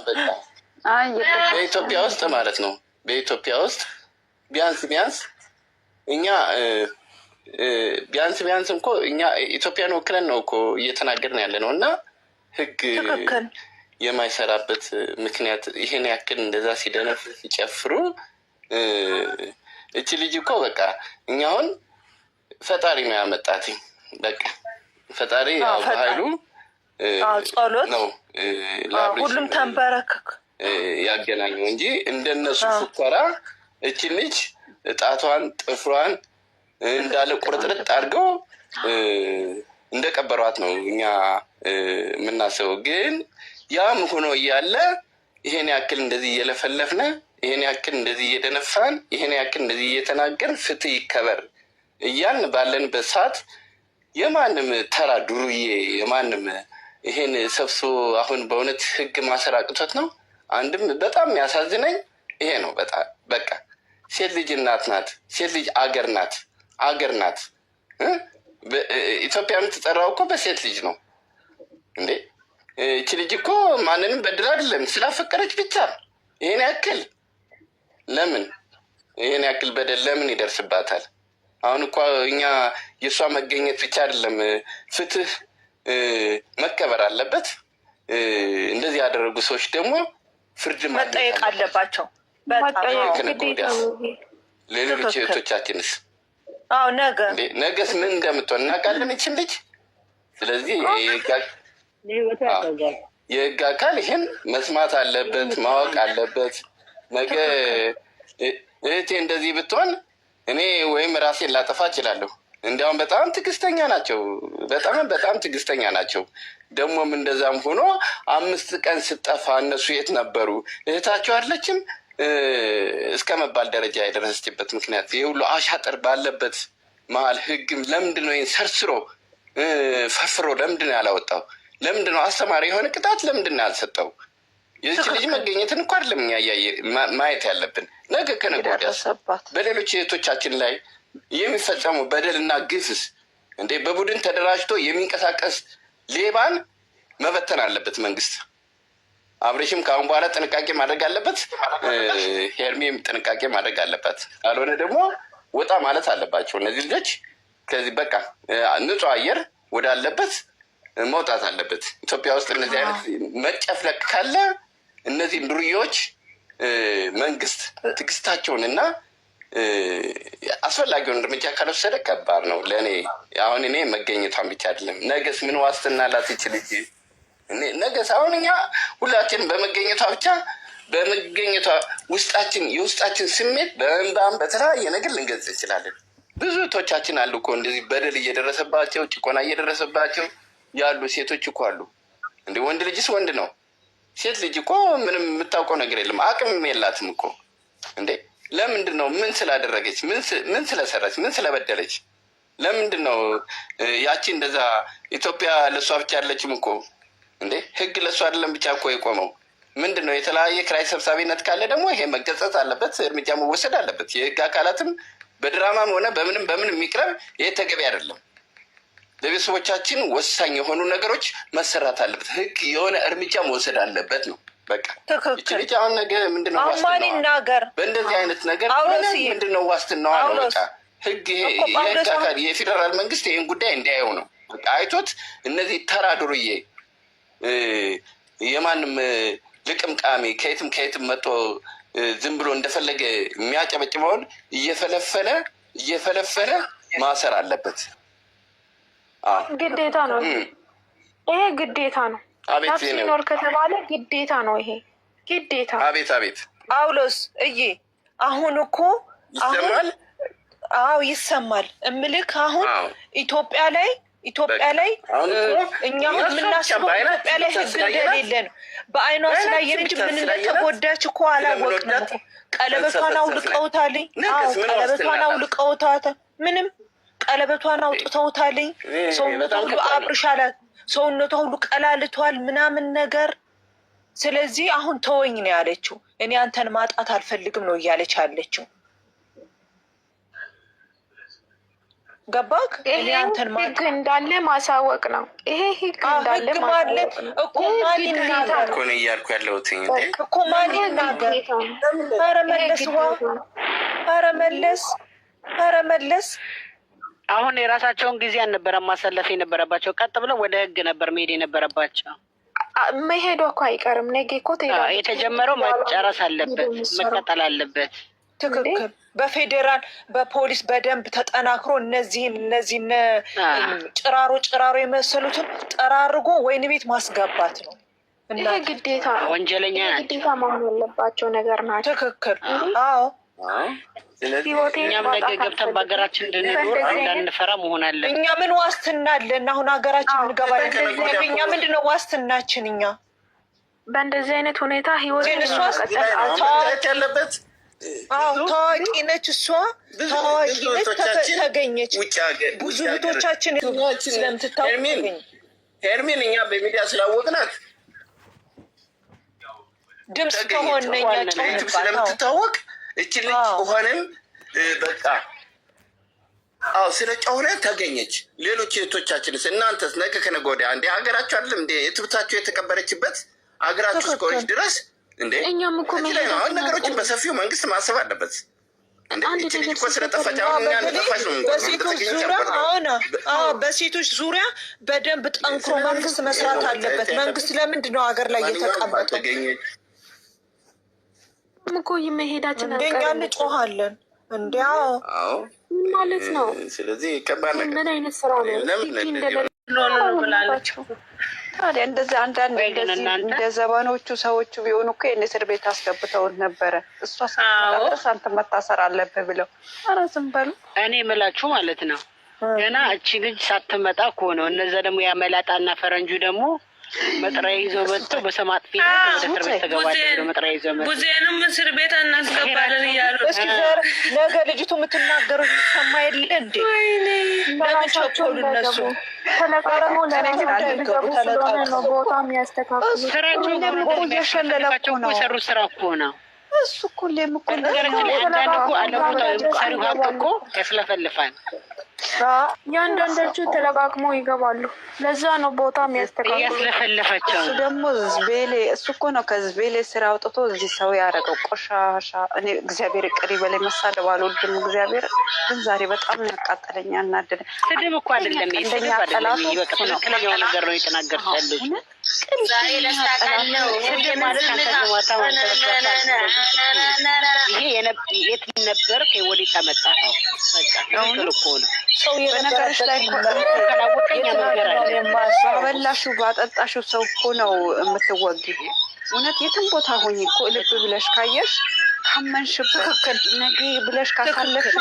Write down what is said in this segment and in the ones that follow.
በቃ በኢትዮጵያ ውስጥ ማለት ነው። በኢትዮጵያ ውስጥ ቢያንስ እኛ ቢያንስ እንኮ እኛ ኢትዮጵያን ወክለን ነው እኮ እየተናገርን ያለ ነው እና ህግ የማይሰራበት ምክንያት ይሄን ያክል እንደዛ ሲደነፍ ሲጨፍሩ እቺ ልጅ እኮ በቃ እኛውን ፈጣሪ ነው ያመጣት። በቃ ፈጣሪ ኃይሉ ጸሎት ነው ሁሉም ተንበረከክ ያገናኘው እንጂ እንደነሱ ፉከራ እቺ ልጅ ጣቷን ጥፍሯን እንዳለ ቁርጥርጥ አድርገው እንደቀበሯት ነው እኛ የምናስበው። ግን ያም ሆኖ እያለ ይሄን ያክል እንደዚህ እየለፈለፍነ ይሄን ያክል እንደዚህ እየደነፋን ይሄን ያክል እንደዚህ እየተናገርን ፍትህ ይከበር እያልን ባለንበት ሰዓት የማንም ተራ ዱርዬ የማንም ይሄን ሰብስቦ አሁን በእውነት ህግ ማሰር አቅቶት ነው። አንድም በጣም የሚያሳዝነኝ ይሄ ነው። በጣም በቃ ሴት ልጅ እናት ናት። ሴት ልጅ አገር ናት። ኢትዮጵያ የምትጠራው እኮ በሴት ልጅ ነው እንዴ። እቺ ልጅ እኮ ማንንም በድል አይደለም ስላፈቀረች ብቻ ይሄን ያክል ለምን ይሄን ያክል በደል ለምን ይደርስባታል? አሁን እኮ እኛ የእሷ መገኘት ብቻ አይደለም ፍትህ መከበር አለበት። እንደዚህ ያደረጉ ሰዎች ደግሞ ፍርድ መጠየቅ አለባቸው። ሌሎች እህቶቻችንስ ነገስ ምን እንደምትሆን እናውቃለን ይችን ልጅ። ስለዚህ የህግ አካል ይህን መስማት አለበት፣ ማወቅ አለበት። ነገ እህቴ እንደዚህ ብትሆን እኔ ወይም ራሴን ላጠፋ እችላለሁ። እንዲያውም በጣም ትዕግስተኛ ናቸው። በጣም ትዕግስተኛ ናቸው። ደግሞም እንደዛም ሆኖ 5 ቀን ስጠፋ እነሱ የት ነበሩ እህታቸው አለችም እስከ መባል ደረጃ የደረሰችበት ምክንያት ይህ ሁሉ አሻጥር ባለበት መሀል ህግም ለምንድን ነው ይህን ሰርስሮ ፈፍሮ ለምንድን ነው ያላወጣው? ለምንድን ነው አስተማሪ የሆነ ቅጣት ለምንድን ነው ያልሰጠው? የዚች ልጅ መገኘትን እኮ አይደለም እኛ ማየት ያለብን። ነገ ከነገ ወዲያ በሌሎች እህቶቻችን ላይ የሚፈጸሙ በደልና ግፍስ እንዴ በቡድን ተደራጅቶ የሚንቀሳቀስ ሌባን መበተን አለበት መንግስት። አብሬሽም ከአሁን በኋላ ጥንቃቄ ማድረግ አለበት። ሄርሜም ጥንቃቄ ማድረግ አለበት። ካልሆነ ደግሞ ወጣ ማለት አለባቸው እነዚህ ልጆች። ከዚህ በቃ ንጹህ አየር ወዳለበት መውጣት አለበት። ኢትዮጵያ ውስጥ እነዚህ አይነት መጨፍለቅ ካለ እነዚህ ዱርዬዎች መንግስት ትዕግስታቸውን እና አስፈላጊውን እርምጃ ካልወሰደ ከባድ ነው ለእኔ። አሁን እኔ መገኘቷን ብቻ አይደለም ነገስ ምን ዋስትና ላት ይችልጅ ነገስ አሁን እኛ ሁላችን በመገኘቷ ብቻ በመገኘቷ ውስጣችን የውስጣችን ስሜት በእንባም በተለያየ ነገር ልንገልጽ እንችላለን። ብዙ እህቶቻችን አሉ እኮ እንደዚህ በደል እየደረሰባቸው ጭቆና እየደረሰባቸው ያሉ ሴቶች እኮ አሉ። እንደ ወንድ ልጅስ ወንድ ነው። ሴት ልጅ እኮ ምንም የምታውቀው ነገር የለም፣ አቅምም የላትም እኮ እንዴ። ለምንድን ነው ምን ስላደረገች ምን ስለሰራች ምን ስለበደለች ለምንድን ነው ያቺ እንደዛ? ኢትዮጵያ ለእሷ ብቻ ያለችም እኮ እንዴ ህግ ለእሷ አይደለም ብቻ እኮ የቆመው ምንድን ነው? የተለያየ ክራይ ሰብሳቢነት ካለ ደግሞ ይሄ መገጸጽ አለበት፣ እርምጃ መወሰድ አለበት። የህግ አካላትም በድራማም ሆነ በምንም የሚቅረብ ይሄ ተገቢ አይደለም። ለቤተሰቦቻችን ወሳኝ የሆኑ ነገሮች መሰራት አለበት። ህግ የሆነ እርምጃ መወሰድ አለበት ነው በቃ። ልጅ አሁን ነገ ምንድነው ዋስትናዋ? በእንደዚህ አይነት ነገር ምንድነው ዋስትናዋ ነው በቃ። ህግ የህግ አካል የፌዴራል መንግስት ይህን ጉዳይ እንዲያየው ነው በቃ። አይቶት እነዚህ ተራ ዱርዬ የማንም ልቅምቃሚ ከየትም መጥቶ ዝም ብሎ እንደፈለገ የሚያጨበጭበውን እየፈለፈለ ማሰር አለበት። ግዴታ ነው ይሄ፣ ግዴታ ነው። ነፍስ ይኖር ከተባለ ግዴታ ነው ይሄ ግዴታ። አቤት ጳውሎስ አሁን እኮ ይሰማል። አዎ ይሰማል። እምልክ አሁን ኢትዮጵያ ላይ እኛ የምናስበው ኢትዮጵያ ላይ ህግ እንደሌለ ነው። በአይኗ ስላየን እንጂ ምን እንደተጎዳች እኮ አላወቅንም እኮ። ቀለበቷን አውልቀውታልኝ። ቀለበቷን አውልቀውታታል። ምንም ቀለበቷን አውጥተውታልኝ። ሰውነቷ ሁሉ አብርሻላት፣ ሰውነቷ ሁሉ ቀላልቷል ምናምን ነገር። ስለዚህ አሁን ተወኝ ነው ያለችው። እኔ አንተን ማጣት አልፈልግም ነው እያለች ያለችው። ገባክ? እኔ አንተን ህግ እንዳለ ማሳወቅ ነው። ይሄ ህግ እንዳለ ማሳወቅ ነው እኮ ማን ይናገር እኮ ነው እያልኩ ያለሁት እኮ ማን ይናገር? ኧረ መለስ ኧረ መለስ አሁን የራሳቸውን ጊዜ አልነበረም ማሳለፍ የነበረባቸው። ቀጥ ብለው ወደ ህግ ነበር መሄድ የነበረባቸው። መሄዱ እኮ አይቀርም። ነገ እኮ ትሄዳለች። የተጀመረው መጨረስ አለበት፣ መቀጠል አለበት። ትክክል። በፌዴራል በፖሊስ በደንብ ተጠናክሮ እነዚህን ጭራሮ የመሰሉትን ጠራርጎ ወይን ቤት ማስገባት ነው። ይሄ ግዴታ ወንጀለኛ ግዴታ መሆን ያለባቸው ነገር ናቸው። ትክክል። አዎ። ስለዚህ እኛም ነገ ገብተን በሀገራችን እንድንኖር እንዳንፈራ መሆን አለን። እኛ ምን ዋስትና አለን? አሁን ሀገራችን እንገባለን። እኛ ምንድነው ዋስትናችን? እኛ በእንደዚህ አይነት ሁኔታ ህይወት ያለበት ታዋቂ ነች እሷ፣ ታዋቂ ነች ተገኘች። ብዙ እህቶቻችን ስለምትታወቅ ሄርሜን እኛ በሚዲያ ስላወቅናት ድምፅ ከሆነኛ ስለምትታወቅ እች ልጅ ሆነም በቃ ስለ ጨውነ ተገኘች። ሌሎች እህቶቻችንስ እናንተስ ነገ ከነገ ወዲያ እንደ ሀገራችሁ አይደለም እንደ እትብታችሁ የተቀበረችበት ሀገራችሁ እስከሆነች ድረስ እንዴ አሁን ነገሮችን በሰፊው መንግስት ማሰብ አለበት። እች ልጅ እኮ ስለጠፋች አሁን እኛ እንደጠፋች ነው። በሴቶች ዙሪያ በደንብ ጠንክሮ መንግስት መስራት አለበት። መንግስት ለምንድን ነው ሀገር ላይ የተቀመጠው? እኮ መሄዳችን እንደኛ እንጮሃለን እንዲያው ማለት ነው። ስለዚህ ከባድ ነገር ምን አይነት ስራ ነው ብላላቸው። ታዲያ እንደዚህ አንዳንድ እንደ ዘባኖቹ ሰዎቹ ቢሆኑ እኮ እስር ቤት አስገብተውን ነበረ። እሷ ሳትመጣ አንተ መታሰር አለብህ ብለው። ኧረ ዝም በሉ። እኔ የምላችሁ ማለት ነው ገና እቺ ልጅ ሳትመጣ እኮ ነው። እነዛ ደግሞ ያመላጣና ፈረንጁ ደግሞ መጥሪያ ይዘው መጥተው በሰማት ፊት ወደ እስር ቤት ተገባለ። መጥሪያ ይዘው መጥተው ቡዜንም እስር ቤት እናስገባለን እያሉ እስኪ ነገ ልጅቱ የምትናገረው ሰማ የለ እንዴ? ለምን ቸኮሉ እነሱ? ተለቃቅሞ ለራሳቸው ቦታ የሚያስተካክሉ ስራቸው እየሸለላቸው ነው። የሰሩት ስራ እኮ ነው እሱ እኮ ለምኮ አንዳንድ እኮ አለቦታው ሰሪው ሀቅ እኮ ያስለፈልፋል። ያንዳንዳችሁ ተለቃቅሞ ይገባሉ። ለዛ ነው ቦታ የሚያስተካክሉ ያስለፈለፋቸው። እሱ ደግሞ ዝቤሌ እሱ እኮ ነው ከዝቤሌ ስራ አውጥቶ እዚህ ሰው ያደረገው ቆሻሻ። እኔ እግዚአብሔር ይቅር ይበለኝ መሳደብ አልወድም። እግዚአብሔር ግን ዛሬ በጣም ያቃጠለኝ ያናደደኝ። ስድብ እኮ አይደለም እንደኛ ጠላት ነው። ትክክለኛው ነገር ነው የተናገርሽ ያለሽ። ዛሬ ለስታቃለው ስድብ ማለት ይሄ የት ነበር ከወዲህ ተመጣጣው በቃ ትክክል እኮ ነው። ሰው በነገርሽ ላይ ካላወቀኝ ነገር አለ። ባበላሽው ባጠጣሽው ሰው እኮ ነው የምትወጊ። እውነት የትም ቦታ ሆኝ እኮ ልብ ብለሽ ካየሽ ካመንሽበት ነገ ብለሽ ካሳለፍሽ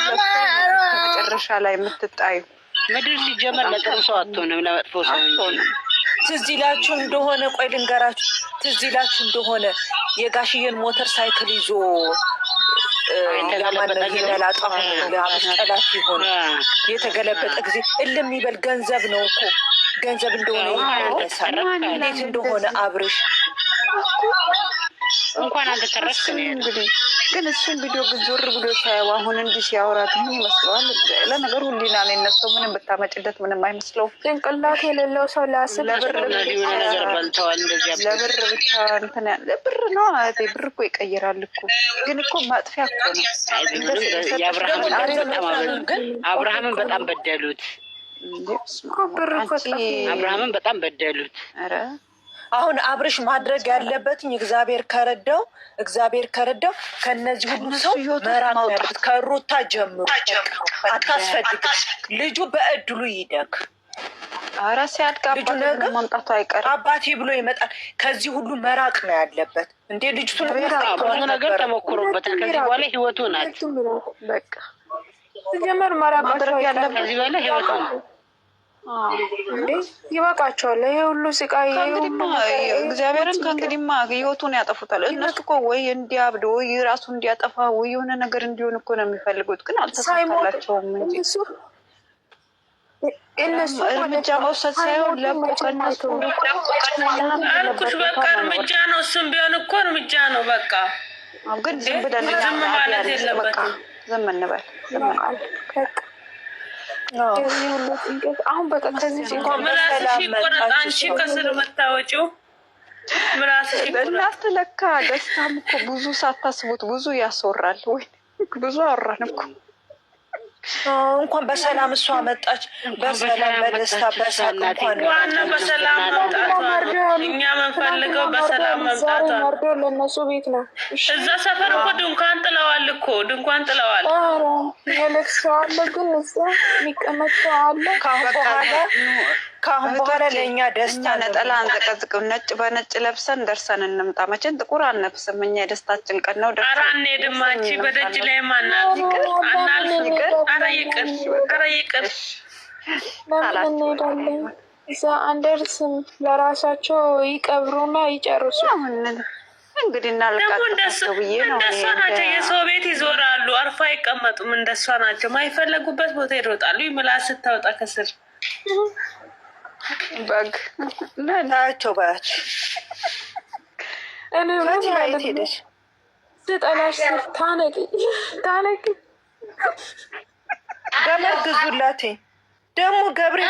መጨረሻ ላይ የምትጣዩ ምድር ሲጀመር ለጥሩ ሰው አትሆንም፣ ለመጥፎ ሰው አትሆንም። ትዝ ይላችሁ እንደሆነ ቆይ ልንገራችሁ። ትዝ ይላችሁ እንደሆነ የጋሽዬን ሞተር ሳይክል ይዞ ጠላት ሆነ የተገለበጠ ጊዜ እልም ይበል። ገንዘብ ነው እኮ ገንዘብ እንደሆነ ይመለሳል። እንዴት እንደሆነ አብርሽ እንኳን አንተ ተረፍክ። እንግዲህ ግን እሱን ቪዲዮ ዞር ብሎ ሳይው አሁን እንዲህ ሲያወራት ምን ይመስለዋል? ለነገሩ ሁሊና ነው የነሰው። ምንም ብታመጭለት ምንም አይመስለውም። ጭንቅላት የሌለው ሰው ላስብ ለብር ብቻ እንትን ያለ ብር ነው ማለት ብር እኮ ይቀይራል እኮ። ግን እኮ ማጥፊያ እኮ ነው። አብርሃምን በጣም በደሉት። አብርሃምን በጣም በደሉት። ኧረ አሁን አብርሽ ማድረግ ያለበትኝ እግዚአብሔር ከረዳው ከነዚህ ሁሉ ሰው መራቅ ያለበት ከሩታ ጀምሮ አታስፈልግም። ልጁ በእድሉ ይደግ። ኧረ ሲያድግ አባቱ ማምጣቱ አይቀርም። አባቴ ብሎ ይመጣል። ከዚህ ሁሉ መራቅ ነው ያለበት። እንዴ ልጅቱን ብዙ ነገር ተሞክሮበታል። ከዚህ በኋላ ህይወቱ ናት። በቃ ሲጀመር መራቅ ማድረግ ያለበት ከዚህ በኋላ ህይወቱ ነው። እንዴ ይበቃቸዋል። ይሄ ሁሉ ስቃይ እግዚአብሔርን ከእንግዲህማ ህይወቱን ያጠፉታል። እነሱ እኮ ወይ እንዲያብድ ወይ ራሱ እንዲያጠፋ ወይ የሆነ ነገር እንዲሆን እኮ ነው የሚፈልጉት። ግን አልተሳካላቸውም እንጂ እነሱ እርምጃ መውሰድ ሳይሆን ለቆ ከእነሱ አልኩሽ። በቃ እርምጃ ነው። እሱም ቢሆን እኮ እርምጃ ነው። በቃ ግን ዝም ብለን ዝም ማለት የለበትም። ዝም እንበል። ሁሉ ጭንቀት አሁን በቃ ከዚህ ምላስሽ ይቆረጥ። አንቺ ከስር መታወጪው ምላስሽ ይቆረጥ። እናስተለካ ደስታም እኮ ብዙ ሳታስቡት ብዙ ያስወራል። ወይ ብዙ አወራን እኮ እንኳን በሰላም እሷ መጣች። በሰላም በደስታ በሳቅ እንኳን ዋና በሰላም መምጣቷ እኛ የምንፈልገው በሰላም መምጣቷ። መርዶ ለእነሱ ቤት ነው። እዛ ሰፈር እኮ ድንኳን ጥለዋል እኮ ድንኳን ጥለዋል። የለቅሶ አለ ግን እዛ የሚቀመጥ አለ። ከአሁን በኋላ ለእኛ ደስታ ነጠላ አንዘቀዝቅም። ነጭ በነጭ ለብሰን ደርሰን እንምጣ። መቼም ጥቁር አንለብስም እኛ። የደስታችን ቀን ነው። ኧረ አንሄድም። አንቺ በደጅ ላይ አናልፍ። ኧረ ይቅር፣ ኧረ ይቅር። ለምን እንሄዳለን? እዛ አንደርስም። ለራሳቸው ይቀብሩና ይጨርሱ። እንግዲህ እናልቃቸው ብዬ ነው። እንደሷ ናቸው። የሰው ቤት ይዞራሉ፣ አርፋ አይቀመጡም። እንደሷ ናቸው። ማይፈለጉበት ቦታ ይሮጣሉ። ምላስ ስታወጣ ከስር በግ ናቸው ባች እኔ ማለት ሄደች ስጠላሽ ስር ታነቂ ገመድ ግዙላት ደግሞ ገብሬ